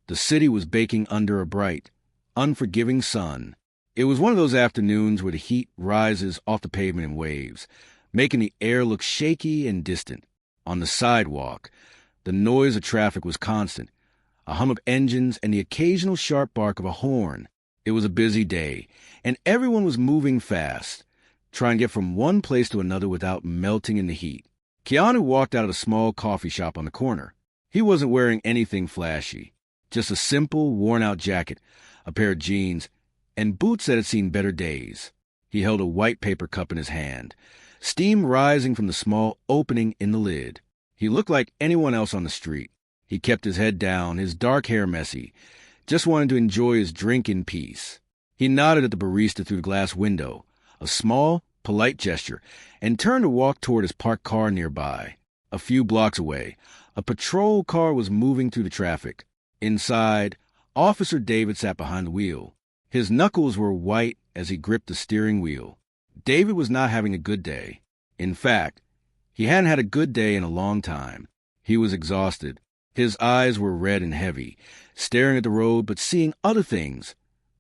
The city was baking under a bright, unforgiving sun. It was one of those afternoons where the heat rises off the pavement in waves, making the air look shaky and distant. On the sidewalk, the noise of traffic was constant, a hum of engines and the occasional sharp bark of a horn. It was a busy day, and everyone was moving fast, trying to get from one place to another without melting in the heat. Keanu walked out of a small coffee shop on the corner. He wasn't wearing anything flashy, just a simple, worn-out jacket, a pair of jeans, and boots that had seen better days. He held a white paper cup in his hand, steam rising from the small opening in the lid. He looked like anyone else on the street. He kept his head down, his dark hair messy, just wanted to enjoy his drink in peace. He nodded at the barista through the glass window, a small, polite gesture, and turned to walk toward his parked car nearby. A few blocks away, a patrol car was moving through the traffic. Inside, Officer David sat behind the wheel. His knuckles were white as he gripped the steering wheel. David was not having a good day. In fact, he hadn't had a good day in a long time. He was exhausted. His eyes were red and heavy, staring at the road but seeing other things.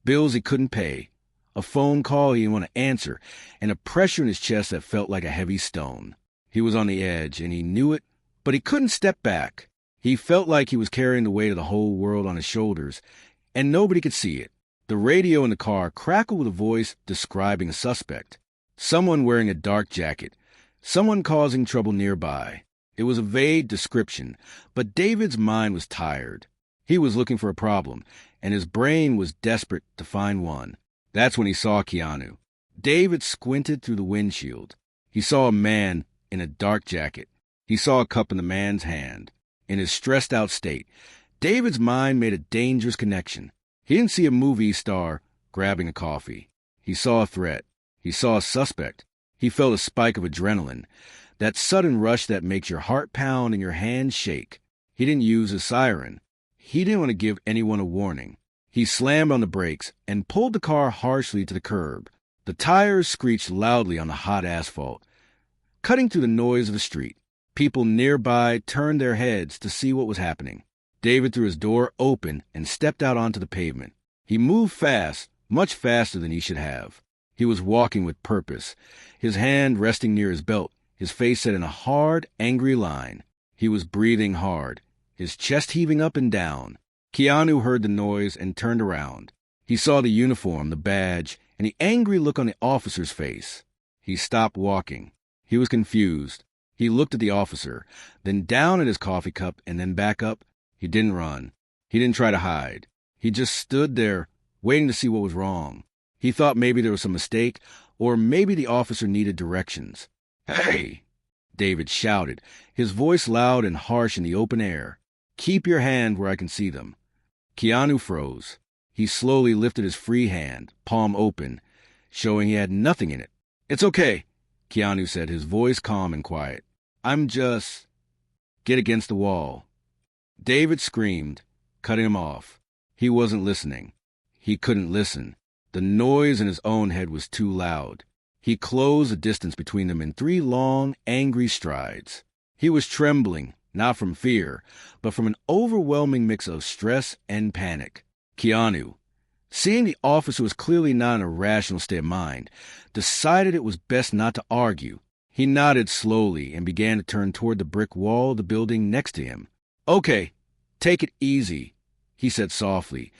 Bills he couldn't pay, a phone call he didn't want to answer, and a pressure in his chest that felt like a heavy stone. He was on the edge, and he knew it, but he couldn't step back. He felt like he was carrying the weight of the whole world on his shoulders, and nobody could see it. The radio in the car crackled with a voice describing a suspect. Someone wearing a dark jacket. Someone causing trouble nearby. It was a vague description, but David's mind was tired. He was looking for a problem, and his brain was desperate to find one. That's when he saw Keanu. David squinted through the windshield. He saw a man in a dark jacket. He saw a cup in the man's hand. In his stressed-out state, David's mind made a dangerous connection. He didn't see a movie star grabbing a coffee. He saw a threat. He saw a suspect. He felt a spike of adrenaline, that sudden rush that makes your heart pound and your hands shake. He didn't use a siren. He didn't want to give anyone a warning. He slammed on the brakes and pulled the car harshly to the curb. The tires screeched loudly on the hot asphalt, cutting through the noise of the street. People nearby turned their heads to see what was happening. David threw his door open and stepped out onto the pavement. He moved fast, much faster than he should have. He was walking with purpose, his hand resting near his belt, his face set in a hard, angry line. He was breathing hard, his chest heaving up and down. Keanu heard the noise and turned around. He saw the uniform, the badge, and the angry look on the officer's face. He stopped walking. He was confused. He looked at the officer, then down at his coffee cup, and then back up. He didn't run. He didn't try to hide. He just stood there, waiting to see what was wrong. He thought maybe there was some mistake, or maybe the officer needed directions. "Hey!" David shouted, his voice loud and harsh in the open air. "Keep your hand where I can see them." Keanu froze. He slowly lifted his free hand, palm open, showing he had nothing in it. "It's okay," Keanu said, his voice calm and quiet. "I'm just—" "Get against the wall." David screamed, cutting him off. He wasn't listening. He couldn't listen. The noise in his own head was too loud. He closed the distance between them in 3 long, angry strides. He was trembling, not from fear, but from an overwhelming mix of stress and panic. Keanu, seeing the officer was clearly not in a rational state of mind, decided it was best not to argue. He nodded slowly and began to turn toward the brick wall of the building next to him. "Okay, take it easy," he said softly,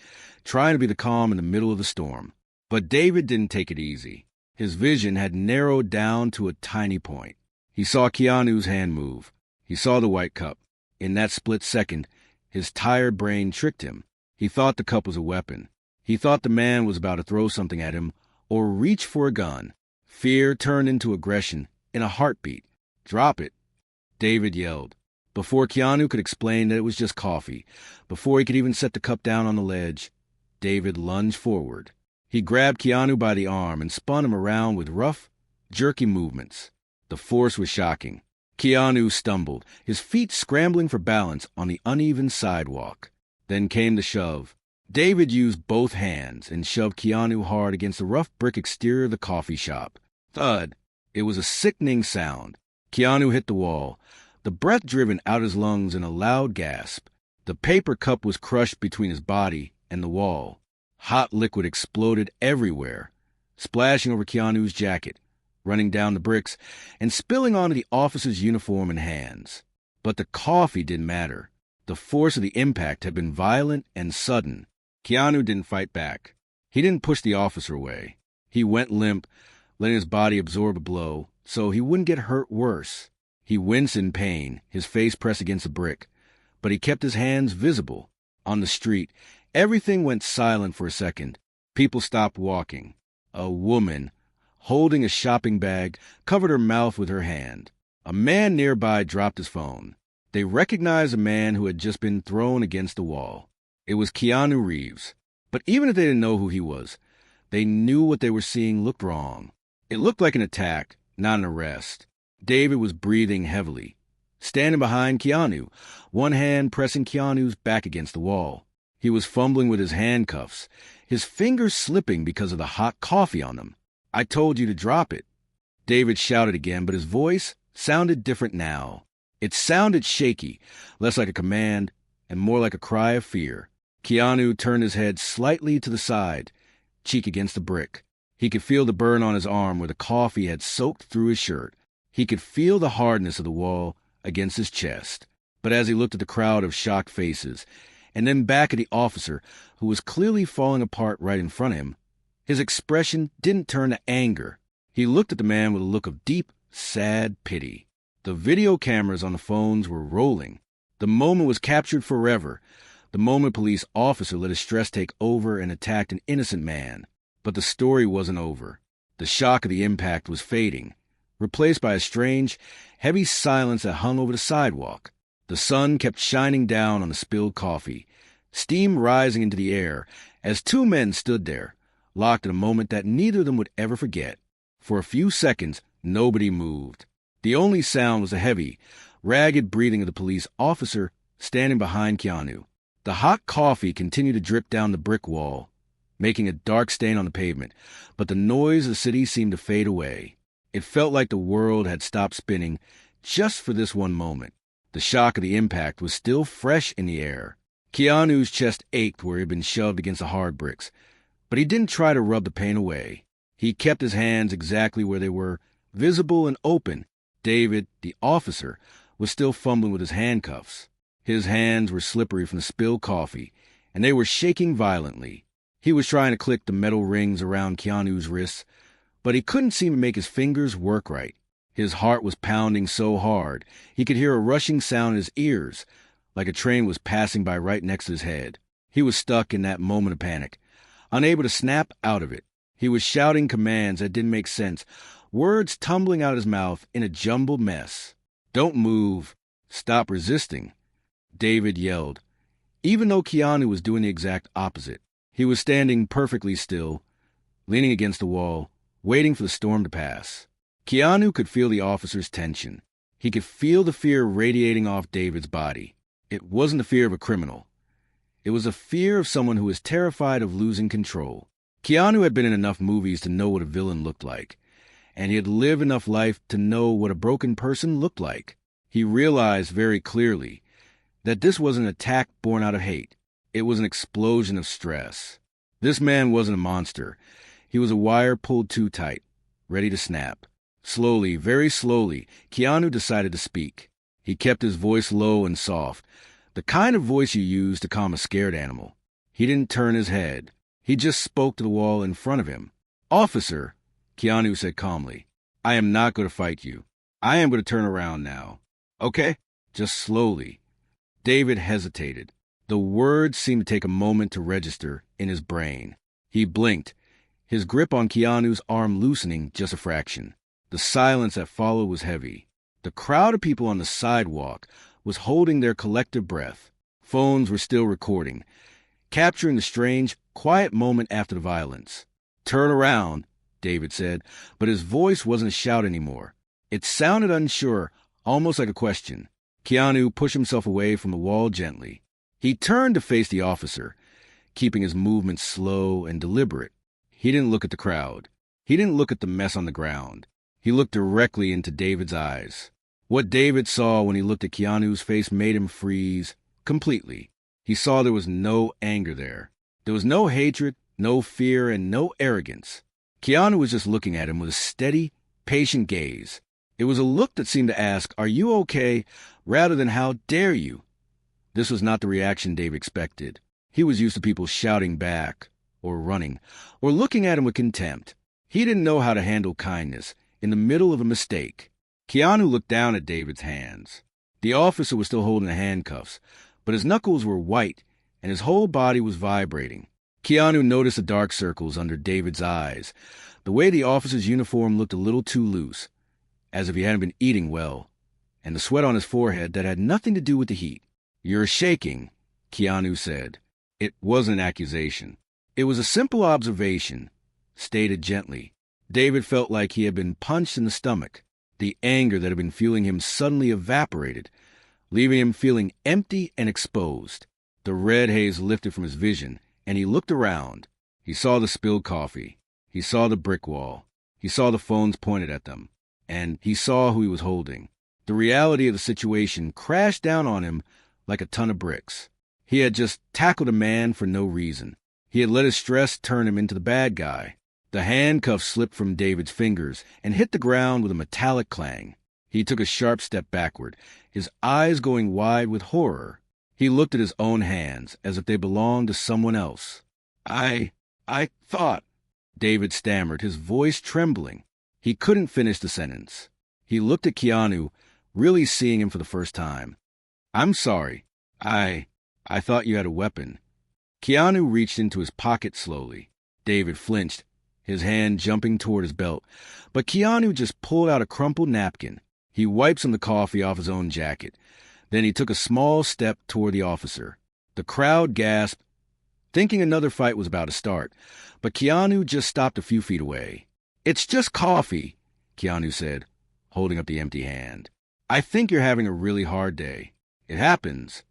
trying to be the calm in the middle of the storm. But David didn't take it easy. His vision had narrowed down to a tiny point. He saw Keanu's hand move. He saw the white cup. In that split second, his tired brain tricked him. He thought the cup was a weapon. He thought the man was about to throw something at him or reach for a gun. Fear turned into aggression in a heartbeat. "Drop it," David yelled. Before Keanu could explain that it was just coffee, before he could even set the cup down on the ledge, David lunged forward. He grabbed Keanu by the arm and spun him around with rough, jerky movements. The force was shocking. Keanu stumbled, his feet scrambling for balance on the uneven sidewalk. Then came the shove. David used both hands and shoved Keanu hard against the rough brick exterior of the coffee shop. Thud! It was a sickening sound. Keanu hit the wall, the breath driven out his lungs in a loud gasp. The paper cup was crushed between his body and the wall. Hot liquid exploded everywhere, splashing over Keanu's jacket, running down the bricks, and spilling onto the officer's uniform and hands. But the coffee didn't matter. The force of the impact had been violent and sudden. Keanu didn't fight back. He didn't push the officer away. He went limp, letting his body absorb a blow so he wouldn't get hurt worse. He winced in pain, his face pressed against a brick, but he kept his hands visible. On the street, everything went silent for a second. People stopped walking. A woman, holding a shopping bag, covered her mouth with her hand. A man nearby dropped his phone. They recognized a man who had just been thrown against the wall. It was Keanu Reeves. But even if they didn't know who he was, they knew what they were seeing looked wrong. It looked like an attack, not an arrest. David was breathing heavily, standing behind Keanu, one hand pressing Keanu's back against the wall. He was fumbling with his handcuffs, his fingers slipping because of the hot coffee on them. "I told you to drop it." David shouted again, but his voice sounded different now. It sounded shaky, less like a command and more like a cry of fear. Keanu turned his head slightly to the side, cheek against a brick. He could feel the burn on his arm where the coffee had soaked through his shirt. He could feel the hardness of the wall against his chest. But as he looked at the crowd of shocked faces, and then back at the officer, who was clearly falling apart right in front of him, his expression didn't turn to anger. He looked at the man with a look of deep, sad pity. The video cameras on the phones were rolling. The moment was captured forever. The moment a police officer let his stress take over and attacked an innocent man. But the story wasn't over. The shock of the impact was fading, replaced by a strange, heavy silence that hung over the sidewalk. The sun kept shining down on the spilled coffee, steam rising into the air as two men stood there, locked in a moment that neither of them would ever forget. For a few seconds, nobody moved. The only sound was the heavy, ragged breathing of the police officer standing behind Keanu. The hot coffee continued to drip down the brick wall, making a dark stain on the pavement, but the noise of the city seemed to fade away. It felt like the world had stopped spinning just for this one moment. The shock of the impact was still fresh in the air. Keanu's chest ached where he had been shoved against the hard bricks, but he didn't try to rub the pain away. He kept his hands exactly where they were, visible and open. David, the officer, was still fumbling with his handcuffs. His hands were slippery from the spilled coffee, and they were shaking violently. He was trying to click the metal rings around Keanu's wrists, but he couldn't seem to make his fingers work right. His heart was pounding so hard, he could hear a rushing sound in his ears, like a train was passing by right next to his head. He was stuck in that moment of panic, unable to snap out of it. He was shouting commands that didn't make sense, words tumbling out of his mouth in a jumbled mess. "Don't move. Stop resisting," David yelled, even though Keanu was doing the exact opposite. He was standing perfectly still, leaning against the wall, waiting for the storm to pass. Keanu could feel the officer's tension. He could feel the fear radiating off David's body. It wasn't the fear of a criminal. It was a fear of someone who was terrified of losing control. Keanu had been in enough movies to know what a villain looked like, and he had lived enough life to know what a broken person looked like. He realized very clearly that this was an attack born out of hate. It was an explosion of stress. This man wasn't a monster. He was a wire pulled too tight, ready to snap. Slowly, very slowly, Keanu decided to speak. He kept his voice low and soft, the kind of voice you use to calm a scared animal. He didn't turn his head. He just spoke to the wall in front of him. "Officer," Keanu said calmly, "I am not going to fight you. I am going to turn around now. Okay? Just slowly." David hesitated. The words seemed to take a moment to register in his brain. He blinked, his grip on Keanu's arm loosening just a fraction. The silence that followed was heavy. The crowd of people on the sidewalk was holding their collective breath. Phones were still recording, capturing the strange, quiet moment after the violence. "Turn around," David said, but his voice wasn't a shout anymore. It sounded unsure, almost like a question. Keanu pushed himself away from the wall gently. He turned to face the officer, keeping his movements slow and deliberate. He didn't look at the crowd. He didn't look at the mess on the ground. He looked directly into David's eyes. What David saw when he looked at Keanu's face made him freeze completely. He saw there was no anger there. There was no hatred, no fear, and no arrogance. Keanu was just looking at him with a steady, patient gaze. It was a look that seemed to ask, "Are you okay?" rather than "How dare you?" This was not the reaction Dave expected. He was used to people shouting back, or running, or looking at him with contempt. He didn't know how to handle kindness in the middle of a mistake. Keanu looked down at David's hands. The officer was still holding the handcuffs, but his knuckles were white and his whole body was vibrating. Keanu noticed the dark circles under David's eyes, the way the officer's uniform looked a little too loose, as if he hadn't been eating well, and the sweat on his forehead that had nothing to do with the heat. "You're shaking," Keanu said. It wasn't an accusation. It was a simple observation, stated gently. David felt like he had been punched in the stomach. The anger that had been fueling him suddenly evaporated, leaving him feeling empty and exposed. The red haze lifted from his vision, and he looked around. He saw the spilled coffee. He saw the brick wall. He saw the phones pointed at them. And he saw who he was holding. The reality of the situation crashed down on him like a ton of bricks. He had just tackled a man for no reason. He had let his stress turn him into the bad guy. The handcuffs slipped from David's fingers and hit the ground with a metallic clang. He took a sharp step backward, his eyes going wide with horror. He looked at his own hands as if they belonged to someone else. I thought, David stammered, his voice trembling. He couldn't finish the sentence. He looked at Keanu, really seeing him for the first time. "I'm sorry. I thought you had a weapon." Keanu reached into his pocket slowly. David flinched, his hand jumping toward his belt, but Keanu just pulled out a crumpled napkin. He wiped some of the coffee off his own jacket. Then he took a small step toward the officer. The crowd gasped, thinking another fight was about to start, but Keanu just stopped a few feet away. "It's just coffee," Keanu said, holding up the empty hand. "I think you're having a really hard day. It happens."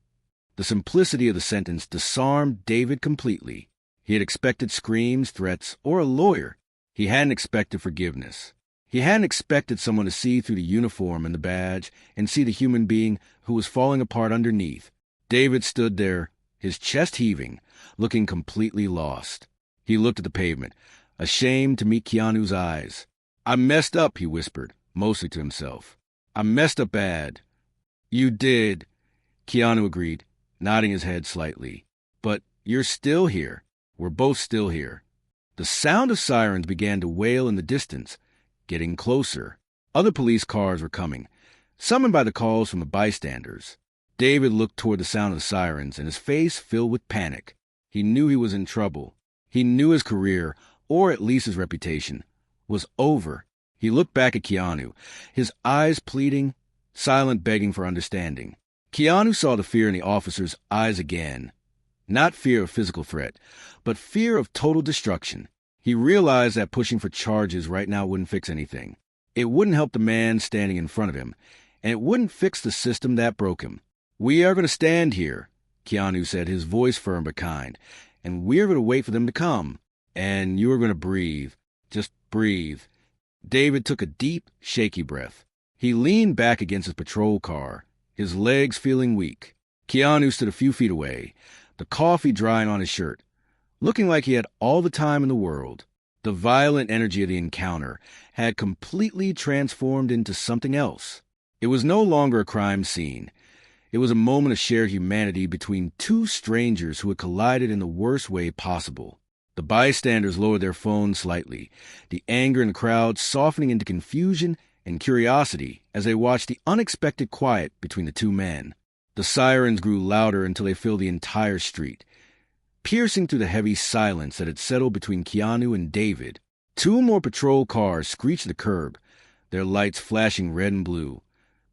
The simplicity of the sentence disarmed David completely. He had expected screams, threats, or a lawyer. He hadn't expected forgiveness. He hadn't expected someone to see through the uniform and the badge and see the human being who was falling apart underneath. David stood there, his chest heaving, looking completely lost. He looked at the pavement, ashamed to meet Keanu's eyes. "I messed up," he whispered, mostly to himself. "I messed up bad." "You did," Keanu agreed, nodding his head slightly. "But you're still here. We're both still here." The sound of sirens began to wail in the distance, getting closer. Other police cars were coming, summoned by the calls from the bystanders. David looked toward the sound of the sirens, and his face filled with panic. He knew he was in trouble. He knew his career, or at least his reputation, was over. He looked back at Keanu, his eyes pleading, silent begging for understanding. Keanu saw the fear in the officer's eyes again. Not fear of physical threat, but fear of total destruction. He realized that pushing for charges right now wouldn't fix anything. It wouldn't help the man standing in front of him, and it wouldn't fix the system that broke him. "We are going to stand here," Keanu said, his voice firm but kind, "and we're going to wait for them to come. And you are going to breathe. Just breathe." David took a deep, shaky breath. He leaned back against his patrol car, his legs feeling weak. Keanu stood a few feet away, the coffee drying on his shirt, looking like he had all the time in the world. The violent energy of the encounter had completely transformed into something else. It was no longer a crime scene. It was a moment of shared humanity between two strangers who had collided in the worst way possible. The bystanders lowered their phones slightly, the anger in the crowd softening into confusion and curiosity as they watched the unexpected quiet between the two men. The sirens grew louder until they filled the entire street, piercing through the heavy silence that had settled between Keanu and David. Two more patrol cars screeched at the curb, their lights flashing red and blue,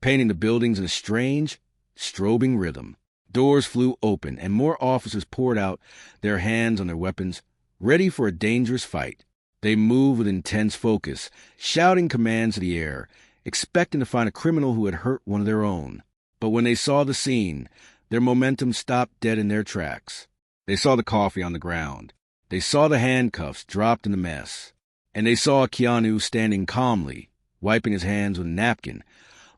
painting the buildings in a strange, strobing rhythm. Doors flew open, and more officers poured out, their hands on their weapons, ready for a dangerous fight. They moved with intense focus, shouting commands to the air, expecting to find a criminal who had hurt one of their own. But when they saw the scene, their momentum stopped dead in their tracks. They saw the coffee on the ground. They saw the handcuffs dropped in the mess. And they saw Keanu standing calmly, wiping his hands with a napkin,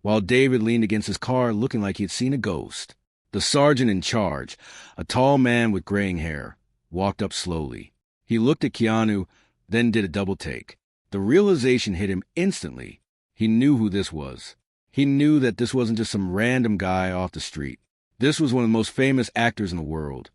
while David leaned against his car looking like he had seen a ghost. The sergeant in charge, a tall man with graying hair, walked up slowly. He looked at Keanu, then did a double take. The realization hit him instantly. He knew who this was. He knew that this wasn't just some random guy off the street. This was one of the most famous actors in the world.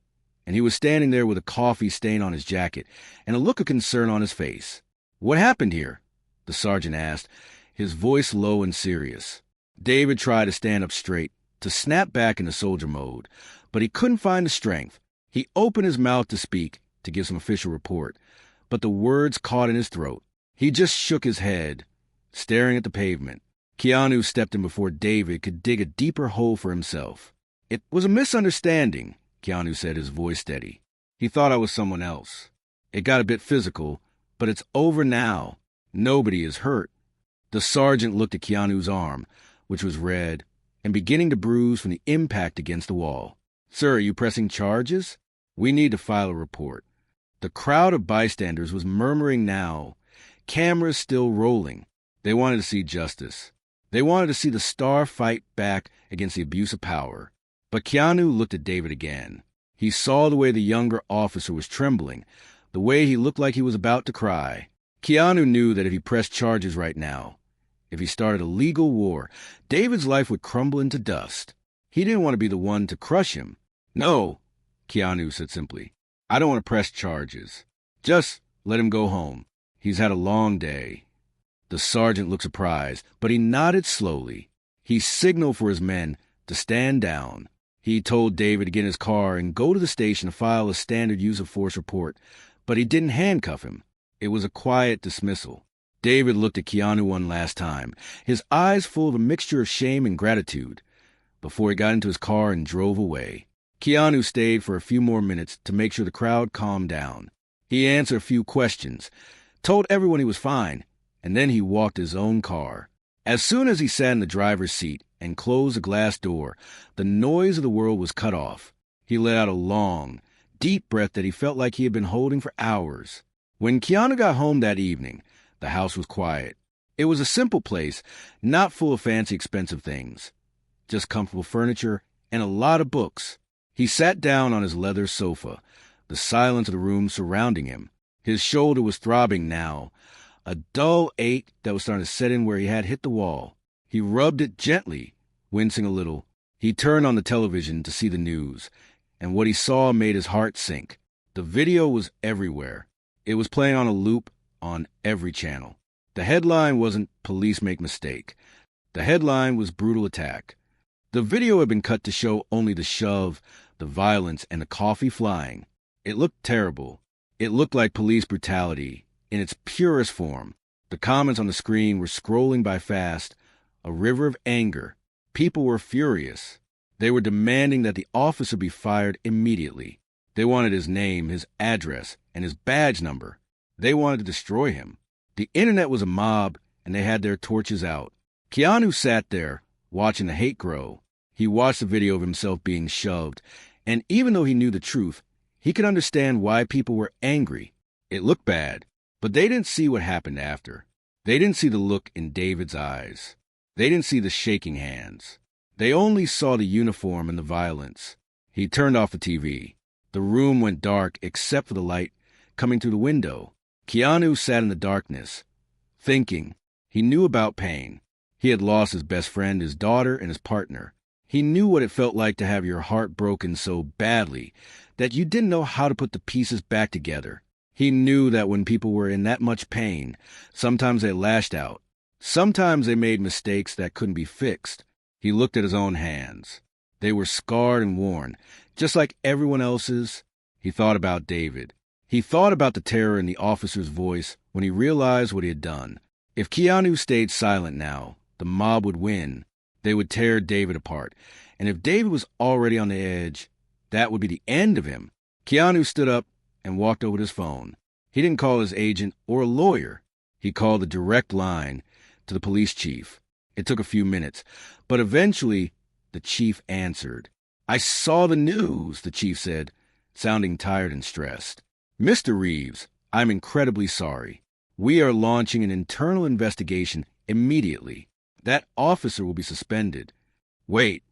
And he was standing there with a coffee stain on his jacket and a look of concern on his face. "What happened here?" the sergeant asked, his voice low and serious. David tried to stand up straight, to snap back into soldier mode, but he couldn't find the strength. He opened his mouth to speak, to give some official report, but the words caught in his throat. He just shook his head, staring at the pavement. Keanu stepped in before David could dig a deeper hole for himself. "It was a misunderstanding," Keanu said, his voice steady. "He thought I was someone else. It got a bit physical, but it's over now. Nobody is hurt." The sergeant looked at Keanu's arm, which was red and beginning to bruise from the impact against the wall. "Sir, are you pressing charges? We need to file a report." The crowd of bystanders was murmuring now, cameras still rolling. They wanted to see justice. They wanted to see the star fight back against the abuse of power. But Keanu looked at David again. He saw the way the younger officer was trembling, the way he looked like he was about to cry. Keanu knew that if he pressed charges right now, if he started a legal war, David's life would crumble into dust. He didn't want to be the one to crush him. "No," Keanu said simply. "I don't want to press charges. Just let him go home. He's had a long day." The sergeant looked surprised, but he nodded slowly. He signaled for his men to stand down. He told David to get in his car and go to the station to file a standard use of force report, but he didn't handcuff him. It was a quiet dismissal. David looked at Keanu one last time, his eyes full of a mixture of shame and gratitude, before he got into his car and drove away. Keanu stayed for a few more minutes to make sure the crowd calmed down. He answered a few questions, told everyone he was fine, and then he walked his own car. As soon as he sat in the driver's seat and closed the glass door, the noise of the world was cut off. He let out a long, deep breath that he felt like he had been holding for hours. When Keanu got home that evening, the house was quiet. It was a simple place, not full of fancy, expensive things. Just comfortable furniture and a lot of books. He sat down on his leather sofa, the silence of the room surrounding him. His shoulder was throbbing now, a dull ache that was starting to set in where he had hit the wall. He rubbed it gently, wincing a little. He turned on the television to see the news, and what he saw made his heart sink. The video was everywhere. It was playing on a loop on every channel. The headline wasn't "Police Make Mistake." The headline was "Brutal Attack." The video had been cut to show only the shove, the violence, and the coffee flying. It looked terrible. It looked like police brutality in its purest form. The comments on the screen were scrolling by fast, a river of anger. People were furious. They were demanding that the officer be fired immediately. They wanted his name, his address, and his badge number. They wanted to destroy him. The internet was a mob, and they had their torches out. Keanu sat there, watching the hate grow. He watched the video of himself being shoved, and even though he knew the truth, he could understand why people were angry. It looked bad, but they didn't see what happened after. They didn't see the look in David's eyes. They didn't see the shaking hands. They only saw the uniform and the violence. He turned off the TV. The room went dark except for the light coming through the window. Keanu sat in the darkness, thinking. He knew about pain. He had lost his best friend, his daughter, and his partner. He knew what it felt like to have your heart broken so badly that you didn't know how to put the pieces back together. He knew that when people were in that much pain, sometimes they lashed out. Sometimes they made mistakes that couldn't be fixed. He looked at his own hands. They were scarred and worn, just like everyone else's. He thought about David. He thought about the terror in the officer's voice when he realized what he had done. If Keanu stayed silent now, the mob would win. They would tear David apart. And if David was already on the edge, that would be the end of him. Keanu stood up and walked over to his phone. He didn't call his agent or a lawyer. He called the direct line to the police chief. It took a few minutes, but eventually the chief answered. "I saw the news," the chief said, sounding tired and stressed. "Mr. Reeves, I'm incredibly sorry. We are launching an internal investigation immediately. That officer will be suspended." "Wait,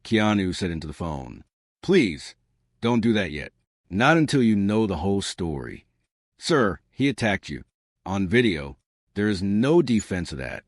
Keanu said into the phone. "Please, don't do that yet. Not until you know the whole story." "Sir, he attacked you. On video. There is no defense of that."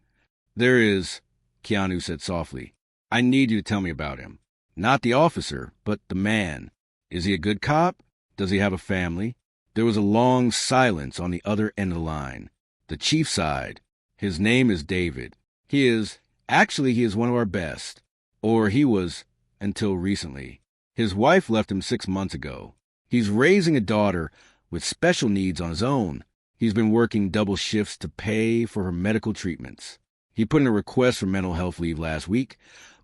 "There is," Keanu said softly. "I need you to tell me about him. Not the officer, but the man. Is he a good cop? Does he have a family?" There was a long silence on the other end of the line. The chief sighed. "His name is David. He is one of our best. Or he was, until recently. His wife left him 6 months ago. He's raising a daughter with special needs on his own. He's been working double shifts to pay for her medical treatments. He put in a request for mental health leave last week,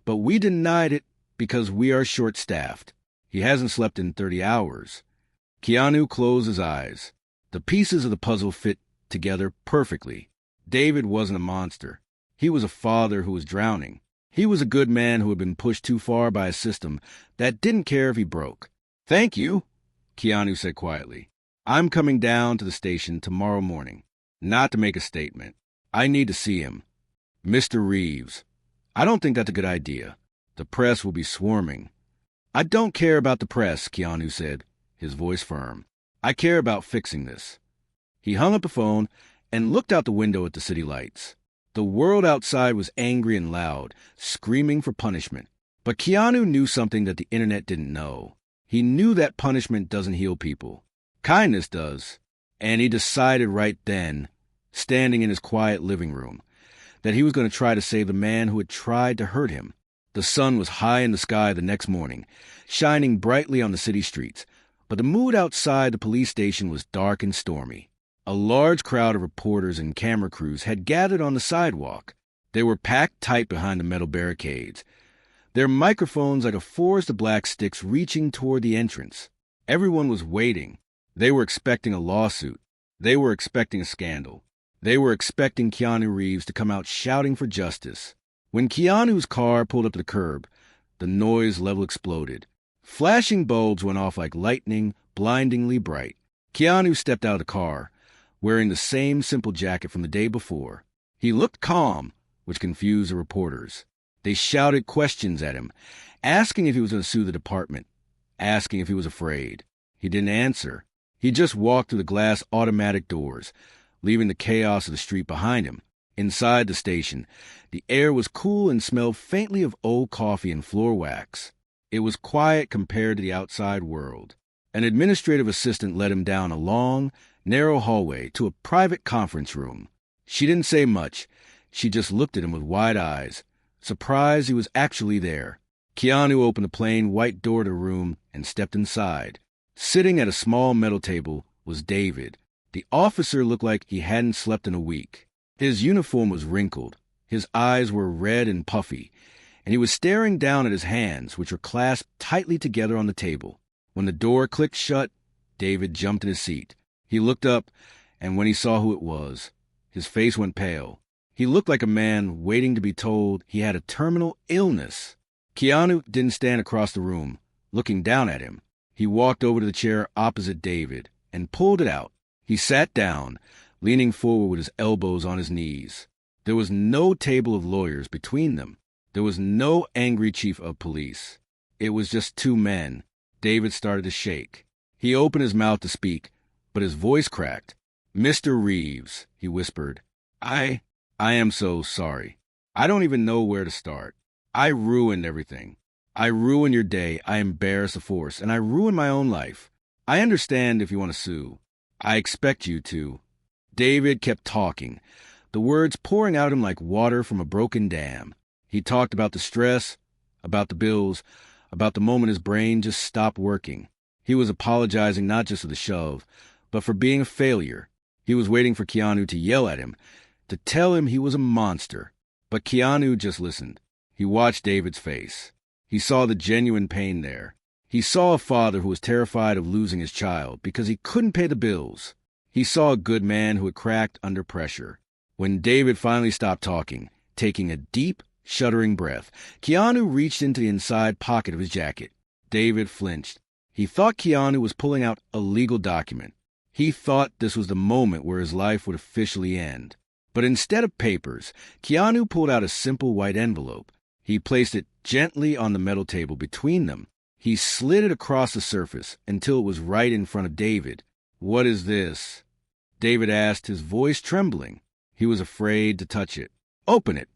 but we denied it because we are short-staffed. He hasn't slept in 30 hours. Keanu closed his eyes. The pieces of the puzzle fit together perfectly. David wasn't a monster. He was a father who was drowning. He was a good man who had been pushed too far by a system that didn't care if he broke. "Thank you," Keanu said quietly. "I'm coming down to the station tomorrow morning. Not to make a statement. I need to see him. Mr. Reeves. I don't think that's a good idea. The press will be swarming." "I don't care about the press," Keanu said, his voice firm. "I care about fixing this." He hung up the phone and looked out the window at the city lights. The world outside was angry and loud, screaming for punishment. But Keanu knew something that the internet didn't know. He knew that punishment doesn't heal people. Kindness does. And he decided right then, standing in his quiet living room, that he was going to try to save the man who had tried to hurt him. The sun was high in the sky the next morning, shining brightly on the city streets, but the mood outside the police station was dark and stormy. A large crowd of reporters and camera crews had gathered on the sidewalk. They were packed tight behind the metal barricades, their microphones like a forest of black sticks reaching toward the entrance. Everyone was waiting. They were expecting a lawsuit. They were expecting a scandal. They were expecting Keanu Reeves to come out shouting for justice. When Keanu's car pulled up to the curb, the noise level exploded. Flashing bulbs went off like lightning, blindingly bright. Keanu stepped out of the car, wearing the same simple jacket from the day before. He looked calm, which confused the reporters. They shouted questions at him, asking if he was going to sue the department, asking if he was afraid. He didn't answer. He just walked through the glass automatic doors, leaving the chaos of the street behind him. Inside the station, the air was cool and smelled faintly of old coffee and floor wax. It was quiet compared to the outside world. An administrative assistant led him down a long, narrow hallway to a private conference room. She didn't say much. She just looked at him with wide eyes, surprised he was actually there. Keanu opened the plain white door to the room and stepped inside. Sitting at a small metal table was David. The officer looked like he hadn't slept in a week. His uniform was wrinkled. His eyes were red and puffy, and he was staring down at his hands, which were clasped tightly together on the table. When the door clicked shut, David jumped in his seat. He looked up, and when he saw who it was, his face went pale. He looked like a man waiting to be told he had a terminal illness. Keanu didn't stand across the room, looking down at him. He walked over to the chair opposite David and pulled it out. He sat down, leaning forward with his elbows on his knees. There was no table of lawyers between them. There was no angry chief of police. It was just two men. David started to shake. He opened his mouth to speak, but his voice cracked. "Mr. Reeves," he whispered, I am so sorry. I don't even know where to start. I ruined everything. I ruined your day. I embarrassed the force, and I ruined my own life. I understand if you want to sue. I expect you to." David kept talking, the words pouring out of him like water from a broken dam. He talked about the stress, about the bills, about the moment his brain just stopped working. He was apologizing not just for the shove, but for being a failure. He was waiting for Keanu to yell at him, to tell him he was a monster. But Keanu just listened. He watched David's face. He saw the genuine pain there. He saw a father who was terrified of losing his child because he couldn't pay the bills. He saw a good man who had cracked under pressure. When David finally stopped talking, taking a deep, shuddering breath, Keanu reached into the inside pocket of his jacket. David flinched. He thought Keanu was pulling out a legal document. He thought this was the moment where his life would officially end. But instead of papers, Keanu pulled out a simple white envelope. He placed it gently on the metal table between them. He slid it across the surface until it was right in front of David. "What is this?" David asked, his voice trembling. He was afraid to touch it. "Open it,"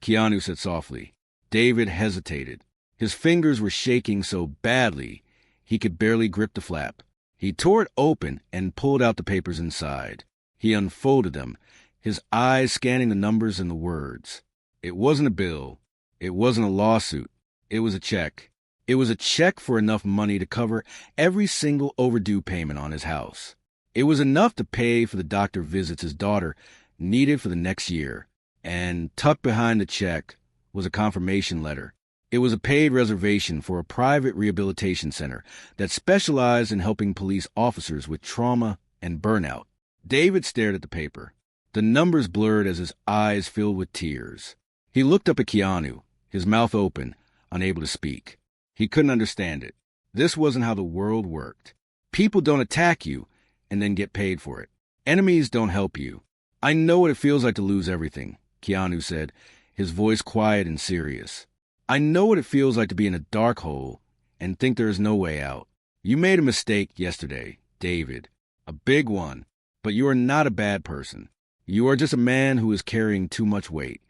Keanu said softly. David hesitated. His fingers were shaking so badly he could barely grip the flap. He tore it open and pulled out the papers inside. He unfolded them, his eyes scanning the numbers and the words. It wasn't a bill. It wasn't a lawsuit. It was a check. It was a check for enough money to cover every single overdue payment on his house. It was enough to pay for the doctor visits his daughter needed for the next year. And tucked behind the check was a confirmation letter. It was a paid reservation for a private rehabilitation center that specialized in helping police officers with trauma and burnout. David stared at the paper. The numbers blurred as his eyes filled with tears. He looked up at Keanu, his mouth open, unable to speak. He couldn't understand it. This wasn't how the world worked. People don't attack you and then get paid for it. Enemies don't help you. "I know what it feels like to lose everything," Keanu said, his voice quiet and serious. "I know what it feels like to be in a dark hole and think there is no way out. You made a mistake yesterday, David. A big one. But you are not a bad person. You are just a man who is carrying too much weight."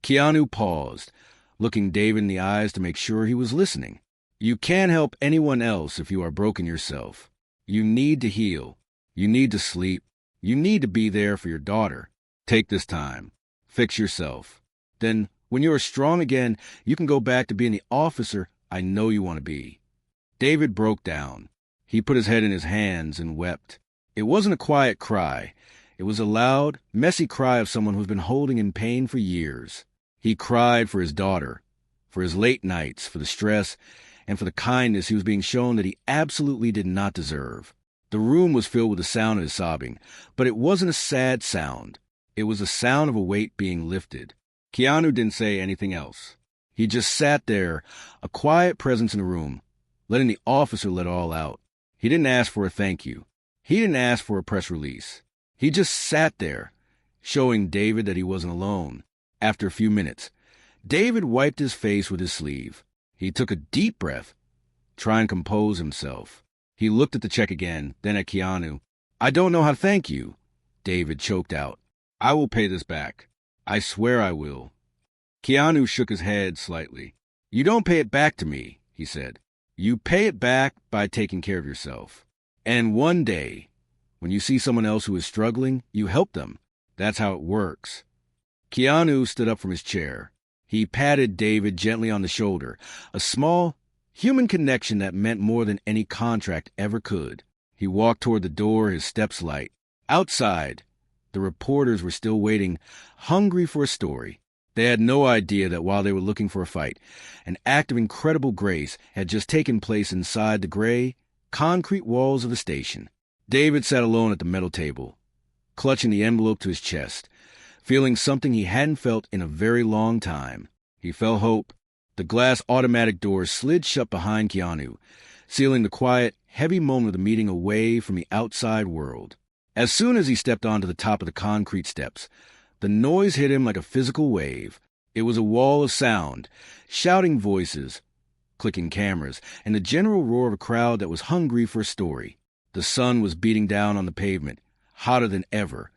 Keanu paused, looking David in the eyes to make sure he was listening. "You can't help anyone else if you are broken yourself. You need to heal. You need to sleep. You need to be there for your daughter. Take this time. Fix yourself. Then, when you are strong again, you can go back to being the officer I know you want to be." David broke down. He put his head in his hands and wept. It wasn't a quiet cry. It was a loud, messy cry of someone who's been holding in pain for years. He cried for his daughter, for his late nights, for the stress, and for the kindness he was being shown that he absolutely did not deserve. The room was filled with the sound of his sobbing, but it wasn't a sad sound. It was the sound of a weight being lifted. Keanu didn't say anything else. He just sat there, a quiet presence in the room, letting the officer let all out. He didn't ask for a thank you. He didn't ask for a press release. He just sat there, showing David that he wasn't alone. After a few minutes, David wiped his face with his sleeve. He took a deep breath, trying to compose himself. He looked at the check again, then at Keanu. "I don't know how to thank you," David choked out. "I will pay this back. I swear I will." Keanu shook his head slightly. "You don't pay it back to me," he said. "You pay it back by taking care of yourself. And one day, when you see someone else who is struggling, you help them. That's how it works." Keanu stood up from his chair. He patted David gently on the shoulder, a small, human connection that meant more than any contract ever could. He walked toward the door, his steps light. Outside, the reporters were still waiting, hungry for a story. They had no idea that while they were looking for a fight, an act of incredible grace had just taken place inside the gray, concrete walls of the station. David sat alone at the metal table, clutching the envelope to his chest, feeling something he hadn't felt in a very long time. He felt hope. The glass automatic doors slid shut behind Keanu, sealing the quiet, heavy moment of the meeting away from the outside world. As soon as he stepped onto the top of the concrete steps, the noise hit him like a physical wave. It was a wall of sound, shouting voices, clicking cameras, and the general roar of a crowd that was hungry for a story. The sun was beating down on the pavement, hotter than ever,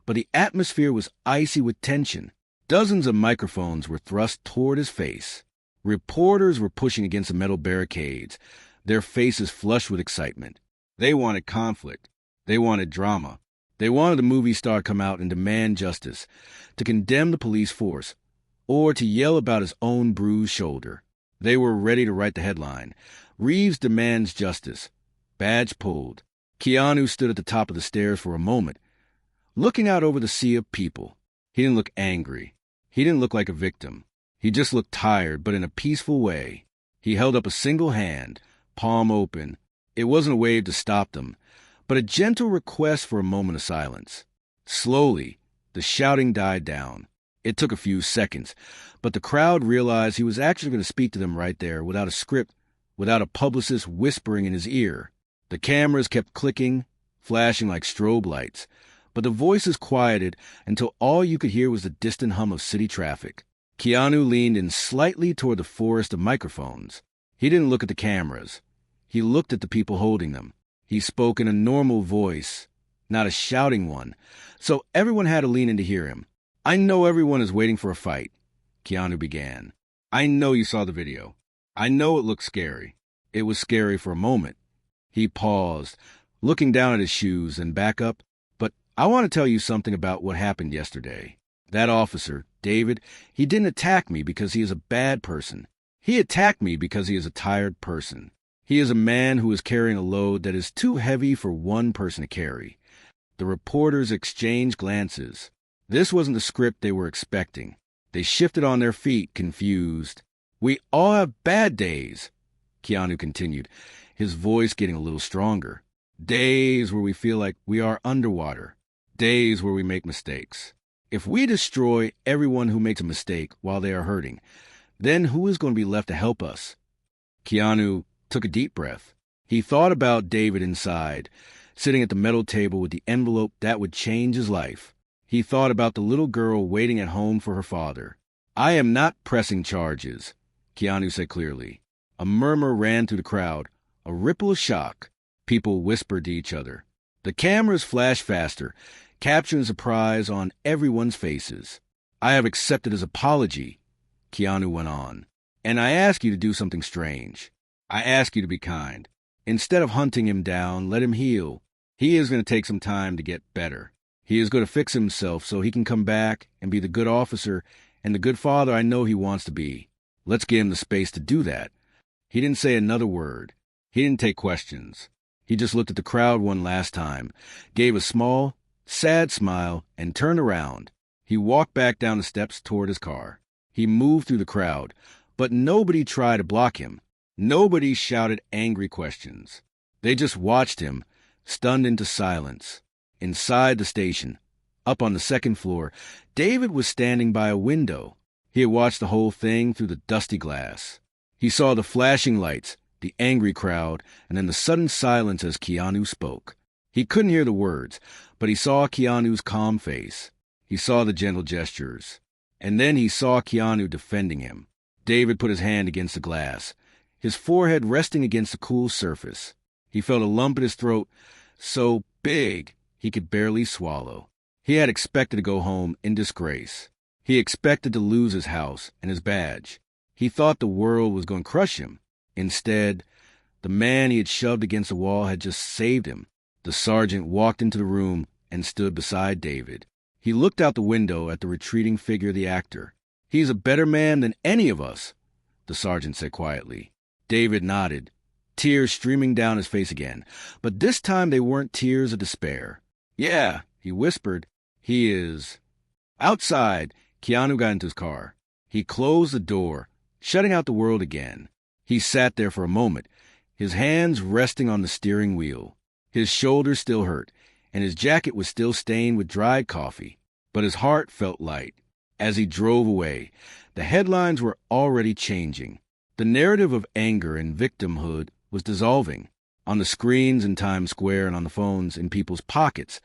but the atmosphere was icy with tension. Dozens of microphones were thrust toward his face. Reporters were pushing against the metal barricades, their faces flushed with excitement. They wanted conflict. They wanted drama. They wanted the movie star to come out and demand justice, to condemn the police force, or to yell about his own bruised shoulder. They were ready to write the headline, "Reeves demands justice." Badge pulled. Keanu stood at the top of the stairs for a moment, looking out over the sea of people. He didn't look angry. He didn't look like a victim. He just looked tired, but in a peaceful way. He held up a single hand, palm open. It wasn't a wave to stop them, but a gentle request for a moment of silence. Slowly, the shouting died down. It took a few seconds, but the crowd realized he was actually going to speak to them right there, without a script, without a publicist whispering in his ear. The cameras kept clicking, flashing like strobe lights, but the voices quieted until all you could hear was the distant hum of city traffic. Keanu leaned in slightly toward the forest of microphones. He didn't look at the cameras. He looked at the people holding them. He spoke in a normal voice, not a shouting one, so everyone had to lean in to hear him. "I know everyone is waiting for a fight," Keanu began. "I know you saw the video. I know it looked scary. It was scary for a moment." He paused, looking down at his shoes and back up. "But I want to tell you something about what happened yesterday. That officer, David, he didn't attack me because he is a bad person. He attacked me because he is a tired person. He is a man who is carrying a load that is too heavy for one person to carry." The reporters exchanged glances. This wasn't the script they were expecting. They shifted on their feet, confused. "We all have bad days," Keanu continued, his voice getting a little stronger. "Days where we feel like we are underwater. Days where we make mistakes. If we destroy everyone who makes a mistake while they are hurting, then who is going to be left to help us?" Keanu took a deep breath. He thought about David inside, sitting at the metal table with the envelope that would change his life. He thought about the little girl waiting at home for her father. "I am not pressing charges," Keanu said clearly. A murmur ran through the crowd, a ripple of shock. People whispered to each other. The cameras flashed faster, capturing surprise on everyone's faces. "I have accepted his apology," Keanu went on. "And I ask you to do something strange. I ask you to be kind. Instead of hunting him down, let him heal. He is going to take some time to get better. He is going to fix himself so he can come back and be the good officer and the good father I know he wants to be. Let's give him the space to do that." He didn't say another word. He didn't take questions. He just looked at the crowd one last time, gave a small, sad smile, and turned around. He walked back down the steps toward his car. He moved through the crowd, but nobody tried to block him. Nobody shouted angry questions. They just watched him, stunned into silence. Inside the station, up on the second floor, David was standing by a window. He had watched the whole thing through the dusty glass. He saw the flashing lights, the angry crowd, and then the sudden silence as Keanu spoke. He couldn't hear the words, but he saw Keanu's calm face. He saw the gentle gestures. And then he saw Keanu defending him. David put his hand against the glass, his forehead resting against the cool surface. He felt a lump in his throat, so big he could barely swallow. He had expected to go home in disgrace. He expected to lose his house and his badge. He thought the world was going to crush him. Instead, the man he had shoved against the wall had just saved him. The sergeant walked into the room and stood beside David. He looked out the window at the retreating figure of the actor. "He's a better man than any of us," the sergeant said quietly. David nodded, tears streaming down his face again, but this time they weren't tears of despair. "Yeah," he whispered, "he is." Outside, Keanu got into his car. He closed the door, shutting out the world again. He sat there for a moment, his hands resting on the steering wheel. His shoulders still hurt, and his jacket was still stained with dried coffee, but his heart felt light. As he drove away, the headlines were already changing. The narrative of anger and victimhood was dissolving. On the screens in Times Square and on the phones in people's pockets,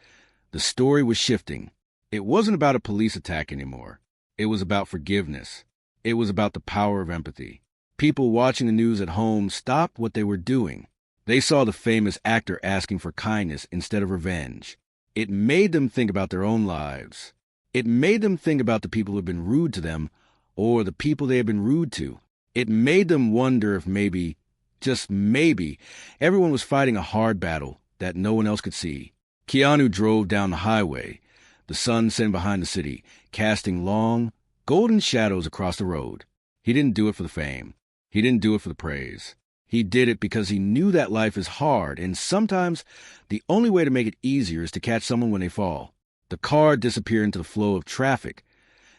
the story was shifting. It wasn't about a police attack anymore. It was about forgiveness. It was about the power of empathy. People watching the news at home stopped what they were doing. They saw the famous actor asking for kindness instead of revenge. It made them think about their own lives. It made them think about the people who had been rude to them or the people they had been rude to. It made them wonder if maybe, just maybe, everyone was fighting a hard battle that no one else could see. Keanu drove down the highway, the sun setting behind the city, casting long, golden shadows across the road. He didn't do it for the fame. He didn't do it for the praise. He did it because he knew that life is hard, and sometimes the only way to make it easier is to catch someone when they fall. The car disappeared into the flow of traffic,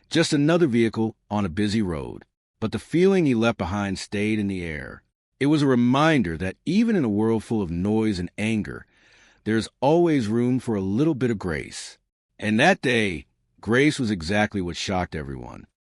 just another vehicle on a busy road. But the feeling he left behind stayed in the air. It was a reminder that even in a world full of noise and anger, there's always room for a little bit of grace. And that day, grace was exactly what shocked everyone.